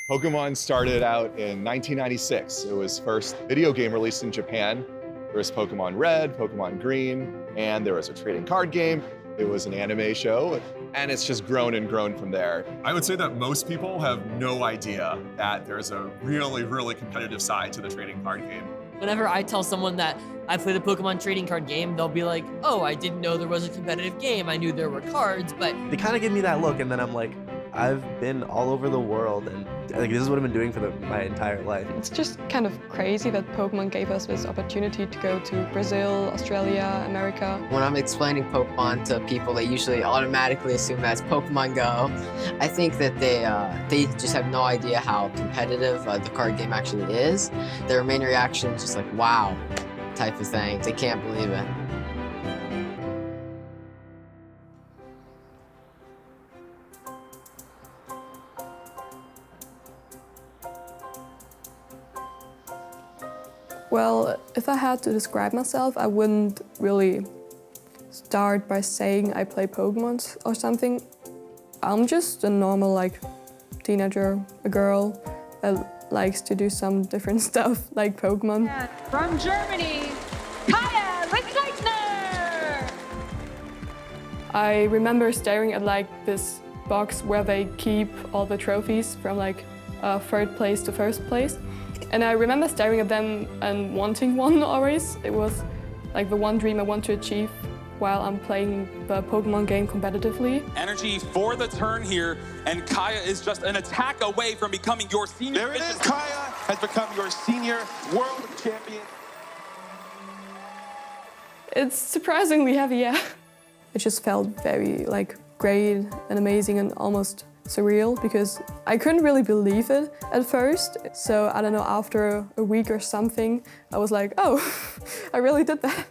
Pokemon started out in 1996. It was first video game released in Japan. There was Pokemon Red, Pokemon Green, and there was a trading card game. It was an anime show, and it's just grown and grown from there. I would say that most people have no idea that there's a really, really competitive side to the trading card game. Whenever I tell someone that I played a Pokemon trading card game, they'll be like, oh, I didn't know there was a competitive game. I knew there were cards, but... They kind of give me that look, and then I'm like, I've been all over the world, and like, this is what I've been doing for my entire life. It's just kind of crazy that Pokemon gave us this opportunity to go to Brazil, Australia, America. When I'm explaining Pokemon to people, they usually automatically assume that's Pokemon Go. I think that they just have no idea how competitive the card game actually is. Their main reaction is just like, wow, type of thing. They can't believe it. Well, if I had to describe myself, I wouldn't really start by saying I play Pokemon or something. I'm just a normal, like, teenager, a girl that likes to do some different stuff, like Pokemon. From Germany, Kaya Ritzleitner! I remember staring at, like, this box where they keep all the trophies from, like, third place to first place. And I remember staring at them and wanting one always. It was like the one dream I want to achieve while I'm playing the Pokemon game competitively. Energy for the turn here, and Kaya is just an attack away from becoming your senior. There it is, Kaya has become your senior world champion. It's surprisingly heavy, yeah. It just felt very like great and amazing and almost surreal because I couldn't really believe it at first. So I don't know, after a week or something, I was like, oh, I really did that.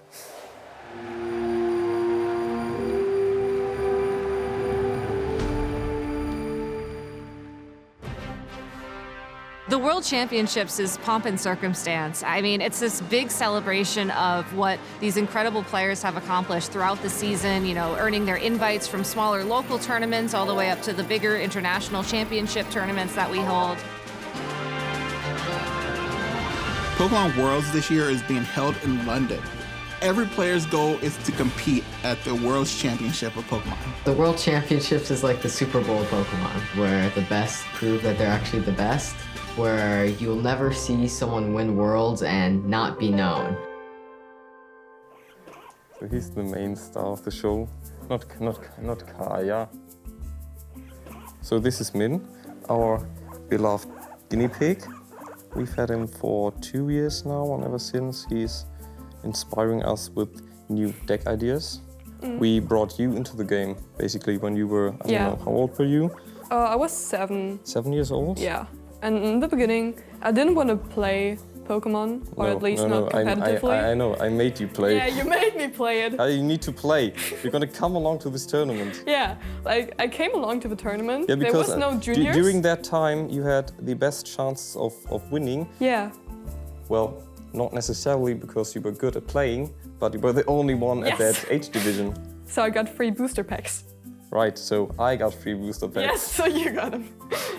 The World Championships is pomp and circumstance. I mean, it's this big celebration of what these incredible players have accomplished throughout the season, you know, earning their invites from smaller local tournaments all the way up to the bigger international championship tournaments that we hold. Pokemon Worlds this year is being held in London. Every player's goal is to compete at the World Championship of Pokemon. The World Championships is like the Super Bowl of Pokemon, where the best prove that they're actually the best, where you'll never see someone win Worlds and not be known. So he's the main star of the show, not Kaya. So this is Min, our beloved guinea pig. We've had him for 2 years now, and ever since he's inspiring us with new deck ideas. We brought you into the game, basically, when you were, I don't know, how old were you? I was 7. 7 years old? Yeah. And in the beginning, I didn't want to play Pokemon, or at least not competitively. I know, I made you play. Yeah, you made me play it. You need to play. You're gonna come along to this tournament. Yeah, like I came along to the tournament. Yeah, because there was no juniors. During that time, you had the best chance of winning. Yeah. Well, not necessarily because you were good at playing, but you were the only one at that age division. So I got free booster packs. Right, so I got free booster packs. Yes, so you got them.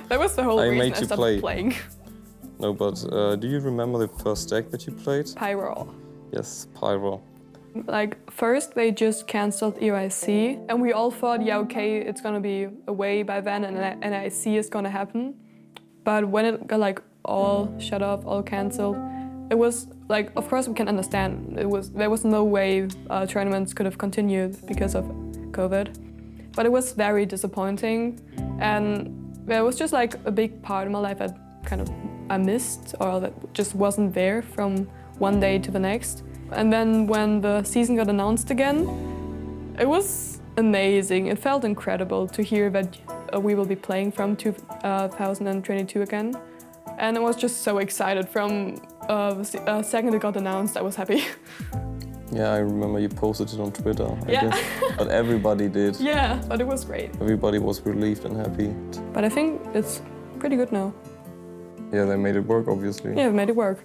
That was the whole reason I stopped playing. No, but do you remember the first deck that you played? Pyro. Yes, Pyro. Like, first they just cancelled EIC, and we all thought, yeah, okay, it's gonna be away by then, and NIC is gonna happen. But when it got like all shut off, all cancelled, it was like, of course we can understand. There was no way tournaments could have continued because of COVID. But it was very disappointing, and there was just like a big part of my life that I missed, or that just wasn't there from one day to the next. And then when the season got announced again, it was amazing. It felt incredible to hear that we will be playing from 2022 again. And I was just so excited from the second it got announced, I was happy. Yeah, I remember you posted it on Twitter, I guess. But everybody did. Yeah, but it was great. Everybody was relieved and happy. But I think it's pretty good now. Yeah, they made it work, obviously. Yeah, they made it work.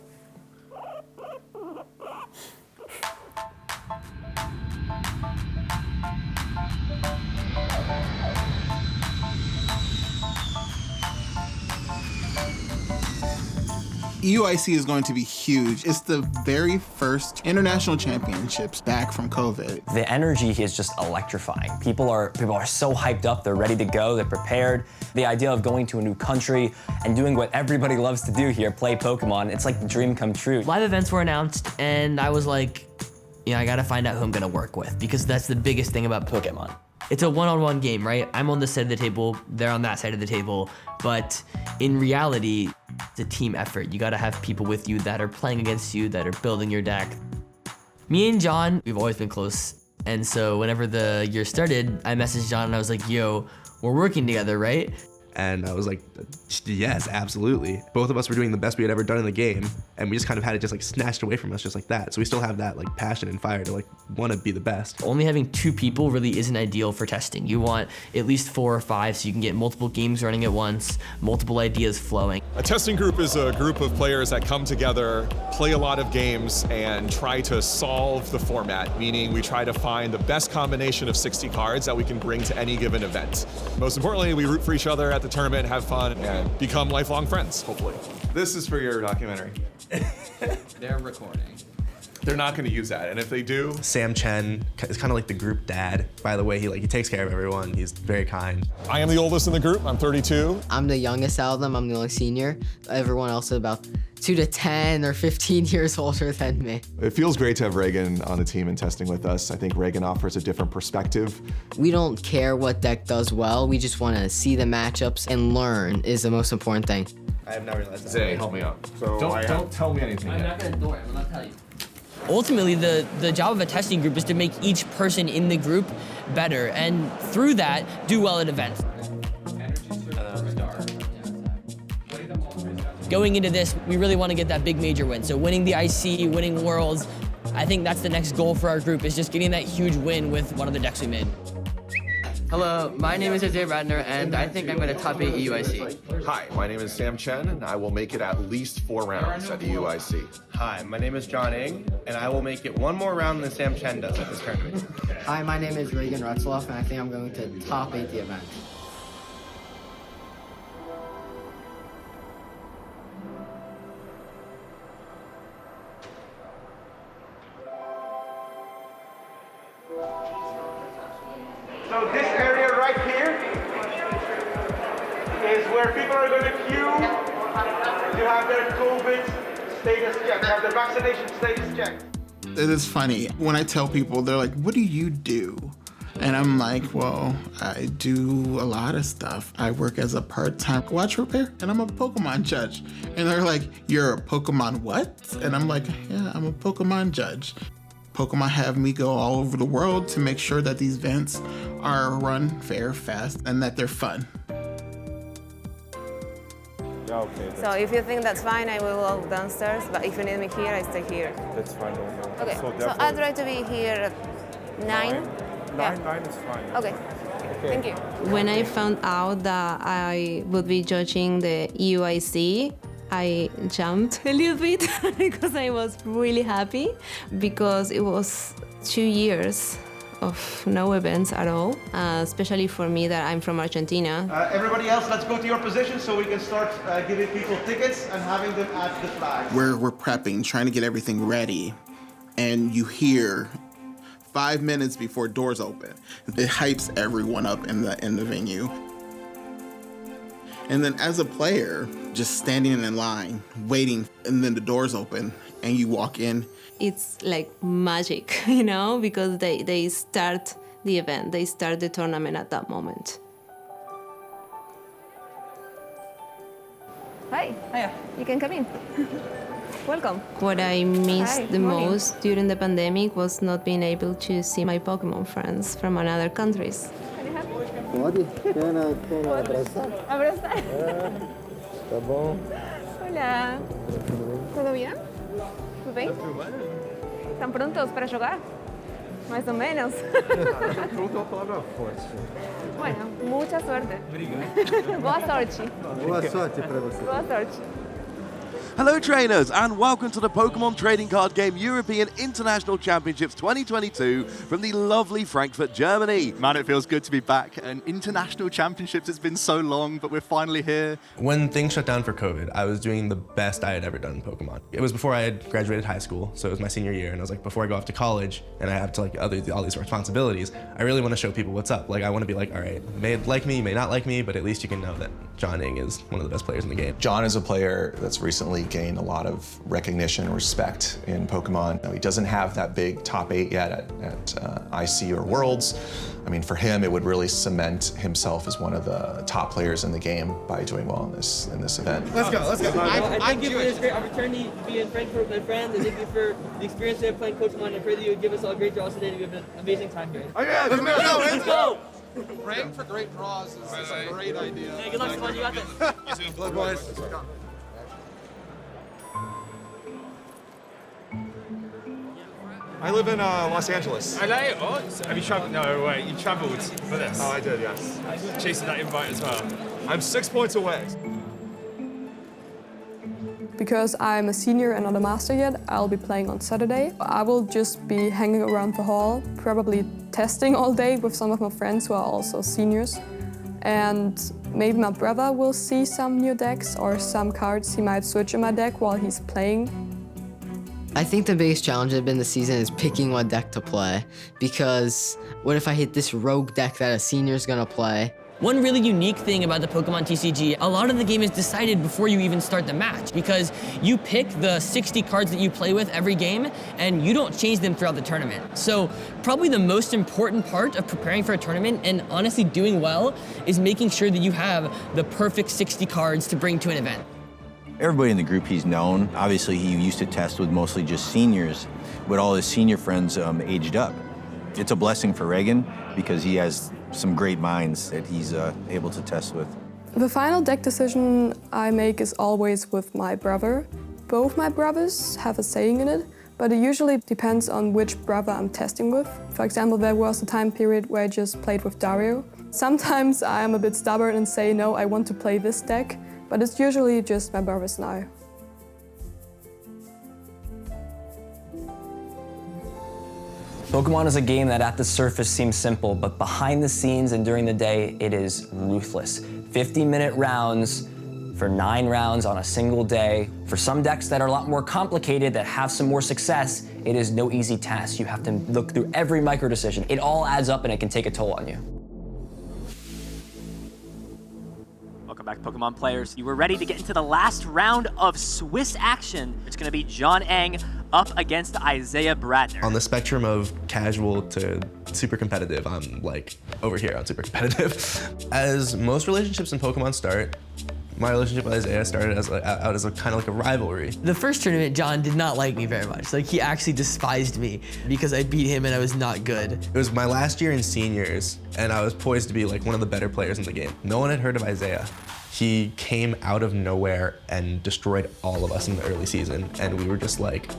EUIC is going to be huge. It's the very first international championships back from COVID. The energy is just electrifying. People are so hyped up, they're ready to go, they're prepared. The idea of going to a new country and doing what everybody loves to do here, play Pokemon, it's like the dream come true. Live events were announced, and I was like, you know, I gotta find out who I'm gonna work with, because that's the biggest thing about Pokemon. It's a one-on-one game, right? I'm on this side of the table, they're on that side of the table, but in reality, it's a team effort. You gotta have people with you that are playing against you, that are building your deck. Me and John, we've always been close, and so whenever the year started, I messaged John and I was like, yo, we're working together, right? And I was like, yes, absolutely. Both of us were doing the best we had ever done in the game, and we just kind of had it just like snatched away from us just like that. So we still have that like passion and fire to like want to be the best. Only having 2 people really isn't ideal for testing. You want at least 4 or 5 so you can get multiple games running at once, multiple ideas flowing. A testing group is a group of players that come together, play a lot of games, and try to solve the format, meaning we try to find the best combination of 60 cards that we can bring to any given event. Most importantly, we root for each other at the tournament, have fun, and become lifelong friends, hopefully. This is for your documentary. They're recording. They're not going to use that, and if they do... Sam Chen is kind of like the group dad. By the way, he takes care of everyone. He's very kind. I am the oldest in the group. I'm 32. I'm the youngest out of them. I'm the only senior. Everyone else is about 2 to 10 or 15 years older than me. It feels great to have Reagan on the team and testing with us. I think Reagan offers a different perspective. We don't care what deck does well. We just want to see the matchups and learn is the most important thing. I have not realized that. Zay, help me out. So don't tell me anything I'm yet. not gonna do it, I'm not tell you. Ultimately, the job of a testing group is to make each person in the group better, and through that, do well at events. Going into this, we really want to get that big major win. So winning the IC, winning Worlds, I think that's the next goal for our group, is just getting that huge win with one of the decks we made. Hello, my name is Isaiah Radner, and I think I'm going to top 8 EUIC. Hi, my name is Sam Chen, and I will make it at least 4 rounds at the EUIC. Hi, my name is John Ing, and I will make it 1 more round than Sam Chen does at this tournament. Hi, my name is Reagan Retzloff, and I think I'm going to top 8 the event. So this area right here is where people are going to queue to have their COVID status checked, have their vaccination status checked. It is funny. When I tell people, they're like, what do you do? And I'm like, well, I do a lot of stuff. I work as a part-time watch repair, and I'm a Pokemon judge. And they're like, you're a Pokemon what? And I'm like, yeah, I'm a Pokemon judge. Pokemon have me go all over the world to make sure that these events are run fair, fast, and that they're fun. So if you think that's fine, I will go downstairs, but if you need me here, I stay here. That's fine. Okay, so I'll try to be here at 9. 9 is fine. Okay, thank you. When I found out that I would be judging the EUIC, I jumped a little bit because I was really happy, because it was 2 years of no events at all, especially for me that I'm from Argentina. Everybody else, let's go to your position so we can start giving people tickets and having them at the flag. We're prepping, trying to get everything ready, and you hear 5 minutes before doors open. It hypes everyone up in the venue. And then as a player, just standing in line, waiting, and then the doors open and you walk in. It's like magic, you know, because they start the event, they start the tournament at that moment. Hi. Hiya. You can come in. Welcome. What I missed the morning. most during the pandemic was not being able to see my Pokemon friends from other countries. Pode? Quer abraçar? Abraçar. Tá bom. Hola. ¿Todo bien? ¿Tudo bem? ¿Estão prontos para jogar? Mais ou menos. Pronto é uma palavra forte. Bueno, muita sorte. Obrigado. Boa sorte. Boa sorte para você. Boa sorte. Hello trainers, and welcome to the Pokemon Trading Card Game European International Championships 2022 from the lovely Frankfurt, Germany. Man, it feels good to be back. And international championships, it's been so long, but we're finally here. When things shut down for COVID, I was doing the best I had ever done in Pokemon. It was before I had graduated high school, so it was my senior year, and I was like, before I go off to college and I have to like all these responsibilities, I really want to show people what's up. Like I want to be like, all right, may like me, may not like me, but at least you can know that John Ing is one of the best players in the game. John is a player that's recently gained a lot of recognition and respect in Pokemon. Now, he doesn't have that big top 8 yet at IC or Worlds. I mean, for him, it would really cement himself as one of the top players in the game by doing well in this event. Let's go. I thank you for this great opportunity to be in Frankfurt with my friends, and thank you for the experience of playing Pokemon. I pray that you would give us all great draws today, and we have an amazing time here. Oh yeah, let's go. Praying for great draws is a great idea. Hey, good luck, Simon. You got this. Good luck, boys. I live in Los Angeles. LA? Oh, have you traveled? No, wait, you traveled for this? Oh, I did, yes. Chasing that invite as well. I'm 6 points away. Because I'm a senior and not a master yet, I'll be playing on Saturday. I will just be hanging around the hall, probably testing all day with some of my friends who are also seniors. And maybe my brother will see some new decks or some cards he might switch in my deck while he's playing. I think the biggest challenge of this season is picking what deck to play, because what if I hit this rogue deck that a senior's gonna play? One really unique thing about the Pokemon TCG, a lot of the game is decided before you even start the match, because you pick the 60 cards that you play with every game, and you don't change them throughout the tournament. So probably the most important part of preparing for a tournament and honestly doing well is making sure that you have the perfect 60 cards to bring to an event. Everybody in the group he's known. Obviously, he used to test with mostly just seniors, but all his senior friends aged up. It's a blessing for Reagan because he has some great minds that he's able to test with. The final deck decision I make is always with my brother. Both my brothers have a saying in it, but it usually depends on which brother I'm testing with. For example, there was a time period where I just played with Dario. Sometimes I am a bit stubborn and say, no, I want to play this deck, but it's usually just my brothers and I. Pokemon is a game that at the surface seems simple, but behind the scenes and during the day, it is ruthless. 50-minute rounds for 9 rounds on a single day. For some decks that are a lot more complicated, that have some more success, it is no easy task. You have to look through every micro decision. It all adds up and it can take a toll on you. Welcome back, Pokemon players. You were ready to get into the last round of Swiss action. It's going to be John Ing up against Isaiah Bradner. On the spectrum of casual to super competitive, I'm like over here on super competitive. As most relationships in Pokemon start, my relationship with Isaiah started out as a kind of like a rivalry. The first tournament, John did not like me very much. Like, he actually despised me because I beat him and I was not good. It was my last year in seniors, and I was poised to be like one of the better players in the game. No one had heard of Isaiah. He came out of nowhere and destroyed all of us in the early season, and we were just like,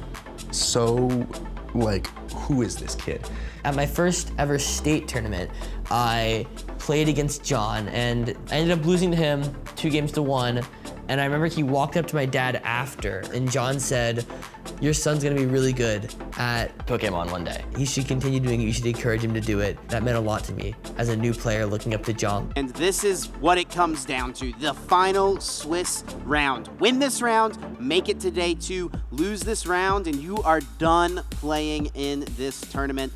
so, like, who is this kid? At my first ever state tournament, I played against John, and I ended up losing to him 2-1. And I remember he walked up to my dad after, and John said, your son's gonna be really good at Pokemon one day. He should continue doing it, you should encourage him to do it. That meant a lot to me as a new player looking up to John. And this is what it comes down to, the final Swiss round. Win this round, make it to day 2, lose this round, and you are done playing in this tournament.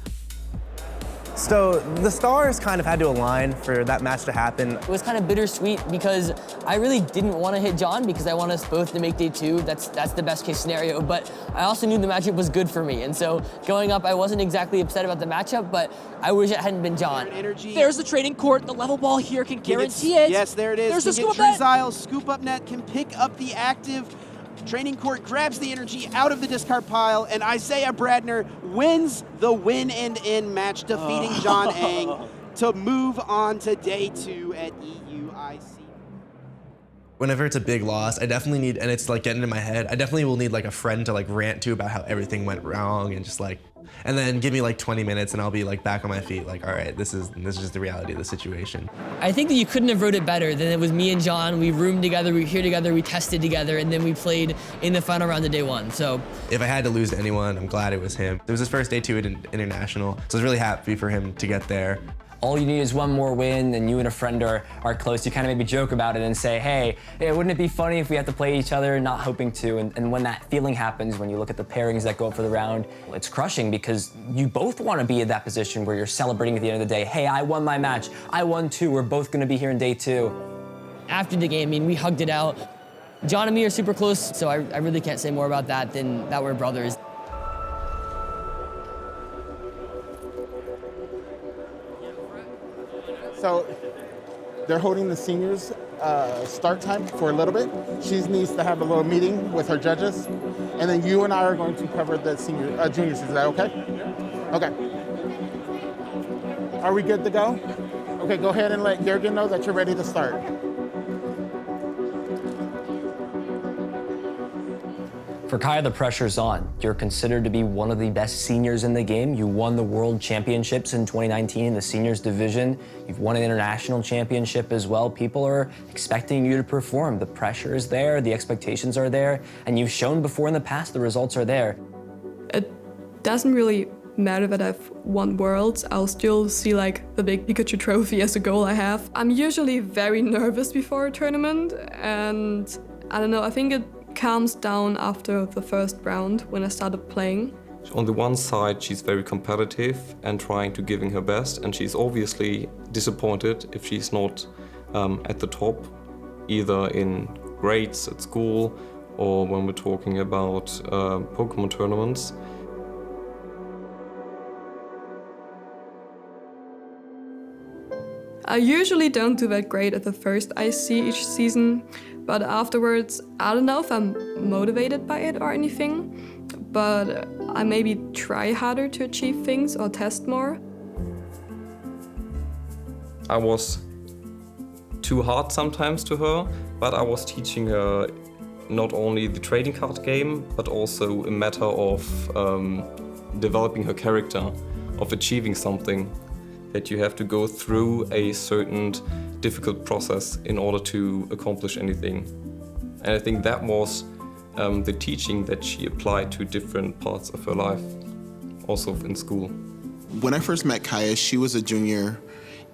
So the stars kind of had to align for that match to happen. It was kind of bittersweet because I really didn't want to hit John because I want us both to make day 2. That's the best case scenario, but I also knew the matchup was good for me. And so going up, I wasn't exactly upset about the matchup, but I wish it hadn't been John. There's the trading court. The level ball here can guarantee it. Yes, there it is. There's the scoop up net. Scoop up net can pick up the active. Training court grabs the energy out of the discard pile, and Isaiah Bradner wins the win and in match, defeating John Ing to move on to day 2 at EUIC. Whenever it's a big loss, I definitely need, and it's like getting in my head, I definitely will need like a friend to like rant to about how everything went wrong and just like, and then give me like 20 minutes and I'll be like back on my feet like, all right, this is just the reality of the situation. I think that you couldn't have wrote it better than it was me and John. We roomed together, we were here together, we tested together, and then we played in the final round of day one, so. If I had to lose to anyone, I'm glad it was him. It was his first day 2 at International, so I was really happy for him to get there. All you need is one more win, and you and a friend are close. You kind of maybe joke about it and say, hey, wouldn't it be funny if we had to play each other, not hoping to? And when that feeling happens, when you look at the pairings that go up for the round, it's crushing because you both want to be in that position where you're celebrating at the end of the day. Hey, I won my match. I won too. We're both going to be here in day 2. After the game, I mean, we hugged it out. John and me are super close, so I really can't say more about that than that we're brothers. So they're holding the seniors start time for a little bit. She needs to have a little meeting with her judges. And then you and I are going to cover the juniors. Is that okay? Okay. Are we good to go? Okay, go ahead and let Jürgen know that you're ready to start. For Kaya, the pressure's on. You're considered to be one of the best seniors in the game. You won the World Championships in 2019 in the seniors division. You've won an international championship as well. People are expecting you to perform. The pressure is there, the expectations are there, and you've shown before in the past the results are there. It doesn't really matter that I've won Worlds. I'll still see like the big Pikachu trophy as a goal I have. I'm usually very nervous before a tournament, and I don't know, I think it calms down after the first round when I started playing. On the one side, she's very competitive and trying to giving her best, and she's obviously disappointed if she's not at the top, either in grades at school or when we're talking about Pokemon tournaments. I usually don't do that great at the first IC each season, but afterwards, I don't know if I'm motivated by it or anything, but I maybe try harder to achieve things or test more. I was too hard sometimes to her, but I was teaching her not only the trading card game, but also a matter of developing her character, of achieving something. That you have to go through a certain difficult process in order to accomplish anything. And I think that was the teaching that she applied to different parts of her life, also in school. When I first met Kaya, she was a junior,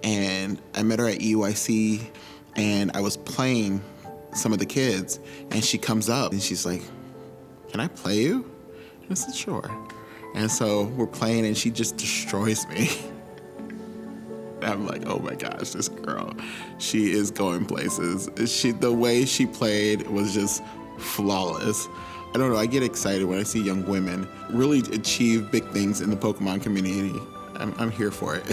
and I met her at EUIC, and I was playing some of the kids, and she comes up and she's like, "Can I play you?" I said, "Sure." And so we're playing, and she just destroys me. I'm like, oh my gosh, this girl, she is going places. The way she played was just flawless. I don't know, I get excited when I see young women really achieve big things in the Pokemon community. I'm here for it.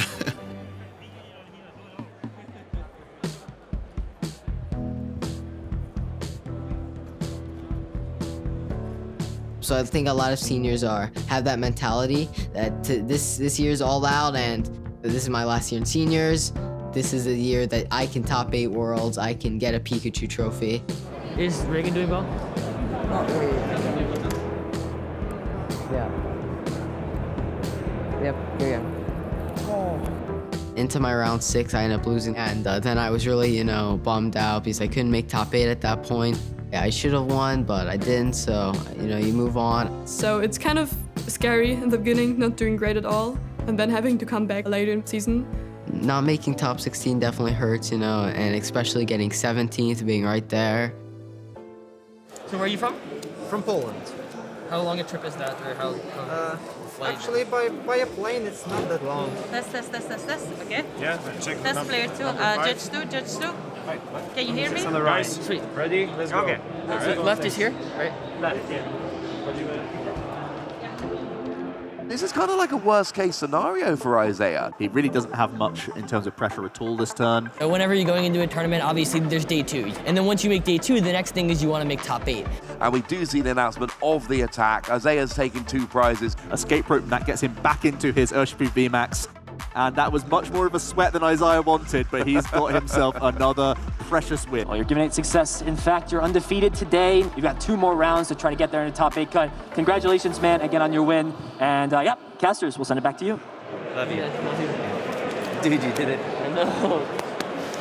So I think a lot of seniors have that mentality that this year's all out, and this is my last year in seniors. This is a year that I can top 8 worlds. I can get a Pikachu trophy. Is Reagan doing well? Not really. Yeah. Yep, here we go. Into my round 6, I ended up losing, and then I was really, bummed out because I couldn't make top 8 at that point. Yeah, I should have won, but I didn't, so, you move on. So it's kind of scary in the beginning, not doing great at all, and then having to come back later in the season. Not making top 16 definitely hurts, and especially getting 17th, being right there. So where are you from? From Poland. How long a trip is that, or how flight? Actually, by a plane, it's not that long. Test. Okay. Yeah, check. Test player 2. Judge 2. Can you hear me? It's on the right. Sweet. Ready? Let's go. Okay. So left is here, right? Left, yeah. This is kind of like a worst case scenario for Isaiah. He really doesn't have much in terms of pressure at all this turn. Whenever you're going into a tournament, obviously there's day 2. And then once you make day 2, the next thing is you want to make top 8. And we do see the announcement of the attack. Isaiah's taking 2 prizes. Escape rope, and that gets him back into his Urshifu VMAX. And that was much more of a sweat than Isaiah wanted, but he's got himself another precious win. Well, you're giving it success. In fact, you're undefeated today. You've got 2 more rounds to try to get there in the top 8 cut. Congratulations, man, again on your win. And yeah, casters, we'll send it back to you. Love you. Dude, you did it. I know.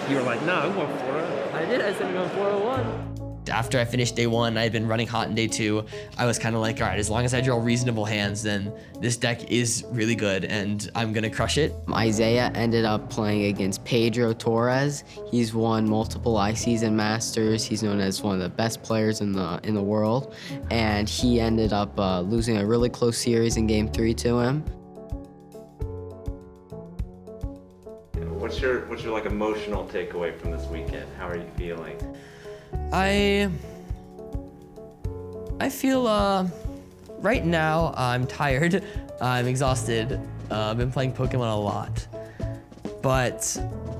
You were like, no, I'm going for it. I did. I said I'm going 401. After I finished day 1, I had been running hot in day 2. I was kind of like, all right, as long as I draw reasonable hands, then this deck is really good and I'm gonna crush it. Isaiah ended up playing against Pedro Torres. He's won multiple ICs and Masters. He's known as one of the best players in the world. And he ended up losing a really close series in game 3 to him. What's your like emotional takeaway from this weekend? How are you feeling? I feel, right now, I'm tired, I'm exhausted, I've been playing Pokemon a lot, but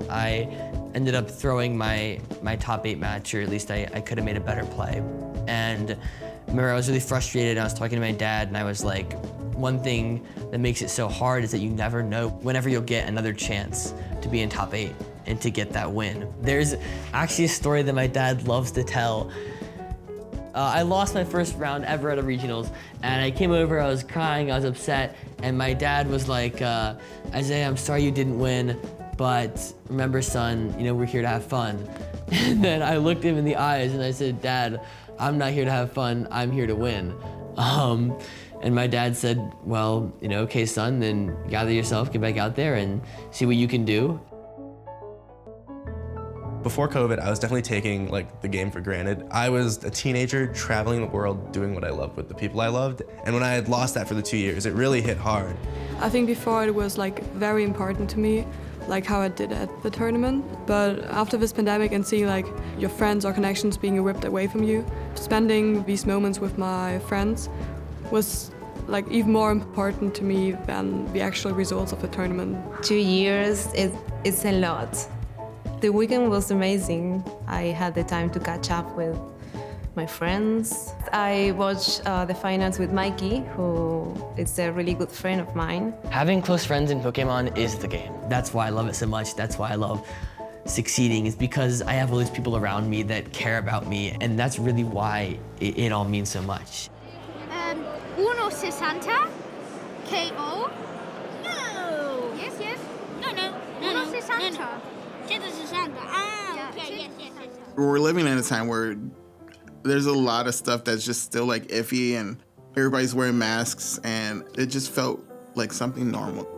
I ended up throwing my top 8 match, or at least I could have made a better play. And I remember I was really frustrated, and I was talking to my dad, and I was like, one thing that makes it so hard is that you never know whenever you'll get another chance to be in top 8. And to get that win. There's actually a story that my dad loves to tell. I lost my first round ever at a regionals, and I came over, I was crying, I was upset, and my dad was like, Isaiah, I'm sorry you didn't win, but remember, son, you know, we're here to have fun. And then I looked him in the eyes and I said, Dad, I'm not here to have fun, I'm here to win. And my dad said, well, you know, okay, son, then gather yourself, get back out there and see what you can do. Before COVID, I was definitely taking like the game for granted. I was a teenager traveling the world doing what I loved with the people I loved. And when I had lost that for the 2 years, it really hit hard. I think before it was like very important to me, like how I did at the tournament. But after this pandemic and seeing like your friends or connections being ripped away from you, spending these moments with my friends was like even more important to me than the actual results of the tournament. 2 years, it's a lot. The weekend was amazing. I had the time to catch up with my friends. I watched the finals with Mikey, who is a really good friend of mine. Having close friends in Pokemon is the game. That's why I love it so much. That's why I love succeeding, is because I have all these people around me that care about me, and that's really why it all means so much. 160 KO? No! Yes, yes. No. 160. We're living in a time where there's a lot of stuff that's just still like iffy and everybody's wearing masks, and it just felt like something normal.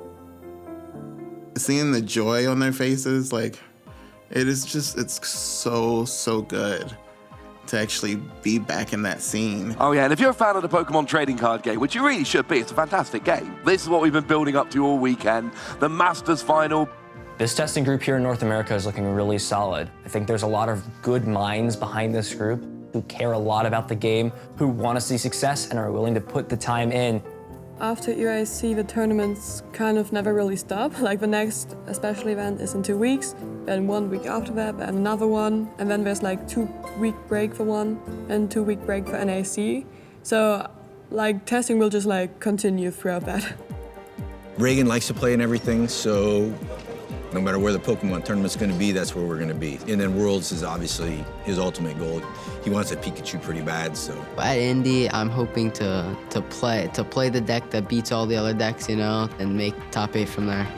Seeing the joy on their faces, like it's so good to actually be back in that scene. Oh yeah, and if you're a fan of the Pokemon trading card game, which you really should be, it's a fantastic game. This is what we've been building up to all weekend, the Masters Final. This testing group here in North America is looking really solid. I think there's a lot of good minds behind this group who care a lot about the game, who want to see success and are willing to put the time in. After EIC, the tournaments kind of never really stop. Like the next special event is in 2 weeks, then 1 week after that, and another one, and then there's like 2-week break for one, and 2-week break for NAC. So like testing will just like continue throughout that. Reagan likes to play in everything, so no matter where the Pokemon tournament's going to be, that's where we're going to be. And then Worlds is obviously his ultimate goal. He wants a Pikachu pretty bad, so. At Indy, I'm hoping to play the deck that beats all the other decks, you know, and make top 8 from there.